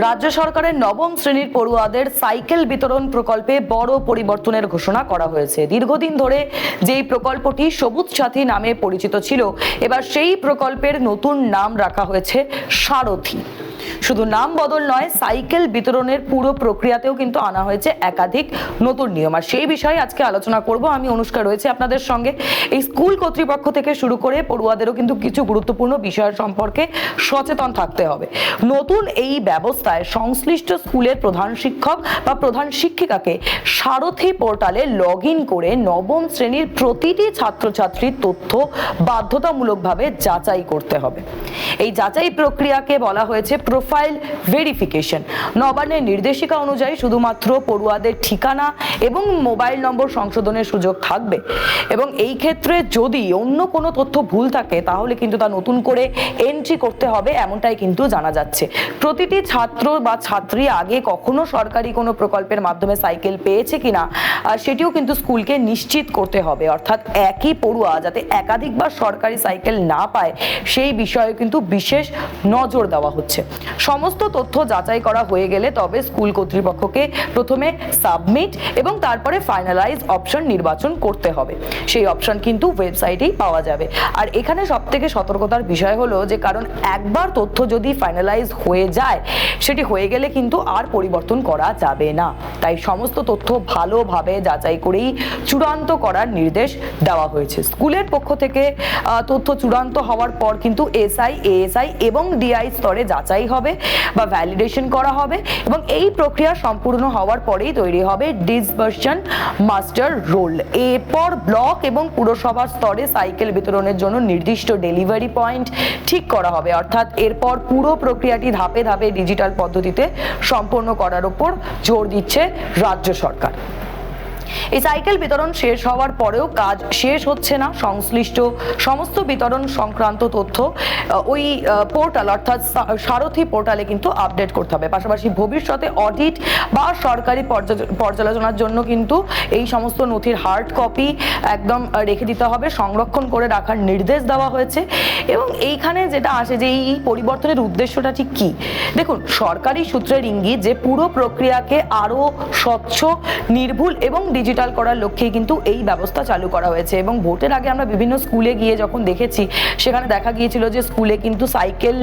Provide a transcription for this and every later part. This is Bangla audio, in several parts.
রাজ্য সরকারের নবম শ্রেণীর পড়ুয়াদের সাইকেল বিতরণ প্রকল্পে বড় পরিবর্তনের ঘোষণা করা হয়েছে। দীর্ঘদিন ধরে যেই প্রকল্পটি সবুজ সাথী নামে পরিচিত ছিল, এবার সেই প্রকল্পের নতুন নাম রাখা হয়েছে সারথী। শুধু নাম বদল নয়, সাইকেল বিতরণের পুরো প্রক্রিয়াতেও কিন্তু আনা হয়েছে একাধিক নতুন নিয়ম। আর সেই বিষয়ে আজকে আলোচনা করব। আমি অনুষ্কা রয়েছে আপনাদের সঙ্গে। এই স্কুল কর্তৃপক্ষ থেকে শুরু করে পড়ুয়াদেরও কিন্তু কিছু গুরুত্বপূর্ণ বিষয় সম্পর্কে সচেতন থাকতে হবে। নতুন এই ব্যবস্থায় সংশ্লিষ্ট স্কুলের প্রধান শিক্ষক বা প্রধান শিক্ষিকাকে সারথী পোর্টালে লগ ইন করে নবম শ্রেণীর প্রতিটি ছাত্রছাত্রীর তথ্য বাধ্যতামূলকভাবে যাচাই করতে হবে। এই যাচাই প্রক্রিয়াকে বলা হয়েছে প্রোফাইল ভেরিফিকেশন। নবান্নের নির্দেশিকা অনুযায়ী শুধুমাত্র পড়ুয়াদের ঠিকানা এবং মোবাইল নম্বর সংশোধনের সুযোগ থাকবে, এবং এই ক্ষেত্রে যদি অন্য কোনো তথ্য ভুল থাকে তাহলে কিন্তু তা নতুন করে এন্ট্রি করতে হবে, এমনটাই কিন্তু জানা যাচ্ছে। প্রতিটি ছাত্র বা ছাত্রী আগে কখনো সরকারি কোনো প্রকল্পের মাধ্যমে সাইকেল পেয়েছে কিনা সেটিও কিন্তু স্কুলকে নিশ্চিত করতে হবে। অর্থাৎ একই পড়ুয়া যাতে একাধিকবার সরকারি সাইকেল না পায় সেই বিষয়ে কিন্তু বিশেষ নজর দেওয়া হচ্ছে। সমস্ত তথ্য যাচাই করা হয়ে গেলে তবে স্কুল কর্তৃপক্ষকে প্রথমে সাবমিট এবং তারপরে ফাইনালাইজ অপশন নির্বাচন করতে হবে। সেই অপশন কিন্তু ওয়েবসাইটেই পাওয়া যাবে। আর এখানে সবথেকে সতর্কতার বিষয় হলো যে, কারণ একবার তথ্য যদি ফাইনালাইজ হয়ে যায়, সেটি হয়ে গেলে কিন্তু আর পরিবর্তন করা যাবে না। তাই সমস্ত তথ্য ভালোভাবে যাচাই করেই চূড়ান্ত করার নির্দেশ দেওয়া হয়েছে। স্কুলের পক্ষ থেকে তথ্য চূড়ান্ত হওয়ার পর কিন্তু এসআই, এএসআই এবং ডিআই স্তরে যাচাই হবে বা ভ্যালিডেশন করা হবে, এবং এই প্রক্রিয়া সম্পূর্ণ হওয়ার পরেই তৈরি হবে ডিসবার্সন মাস্টার রোল। এরপর ব্লক এবং পুরসভার স্তরে সাইকেল বিতরণের জন্য নির্দিষ্ট ডেলিভারি পয়েন্ট ঠিক করা হবে। অর্থাৎ এরপর পুরো প্রক্রিয়াটি ধাপে ধাপে ডিজিটাল পদ্ধতিতে সম্পন্ন করার উপর জোর দিচ্ছে রাজ্য সরকার। এই সাইকেল বিতরণ শেষ হওয়ার পরেও কাজ শেষ হচ্ছে না। সংশ্লিষ্ট সমস্ত বিতরণ সংক্রান্ত তথ্য ওই পোর্টাল অর্থাৎ সারথী পোর্টালে কিন্তু আপডেট করতে হবে। পাশাপাশি ভবিষ্যতে অডিট বা সরকারি পর্যালোচনার জন্য কিন্তু এই সমস্ত নথির হার্ড কপি একদম রেখে দিতে হবে, সংরক্ষণ করে রাখার নির্দেশ দেওয়া হয়েছে। এবং এইখানে যেটা আসে যে এই পরিবর্তনের উদ্দেশ্যটা ঠিক কি, দেখুন, সরকারি সূত্রের ইঙ্গিত যে পুরো প্রক্রিয়াকে আরো স্বচ্ছ, নির্ভুল এবং ডিজিটাল করার লক্ষ্যে কিন্তু এই ব্যবস্থা চালু করা হয়েছে। এবং ভোটের আগে আমরা বিভিন্ন স্কুলে গিয়ে যখন দেখেছি, সেখানে দেখা গিয়েছিল যে স্কুলে কিন্তু সাইকেল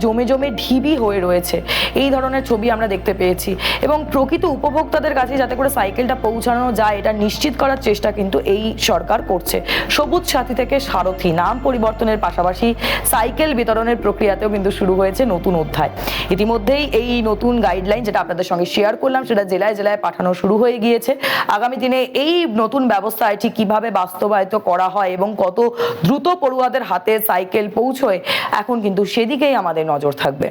জমে জমে ঢিবি হয়ে রয়েছে। এই ধরনের ছবি আমরা দেখতে পেয়েছি। এবং প্রকৃত উপভোক্তাদের কাছে যাতে করে সাইকেলটা পৌঁছানো যায়, এটা নিশ্চিত করার চেষ্টা কিন্তু এই সরকার করছে। সবুজ সাথী থেকে সারথী নাম পরিবর্তনের পাশাপাশি সাইকেল বিতরণের প্রক্রিয়াতেও কিন্তু শুরু হয়েছে নতুন অধ্যায়। ইতিমধ্যেই এই নতুন গাইডলাইন যেটা আপনাদের সঙ্গে শেয়ার করলাম, সেটা জেলায় জেলায় পাঠানো শুরু হয়ে গিয়েছে। আগামী দিনে এই নতুন ব্যবস্থা এটি কিভাবে বাস্তবায়িত করা হয় এবং কত দ্রুত পড়ুয়াদের হাতে সাইকেল পৌঁছয়, এখন কিন্তু সেদিকেই আমাদের নজর থাকবে।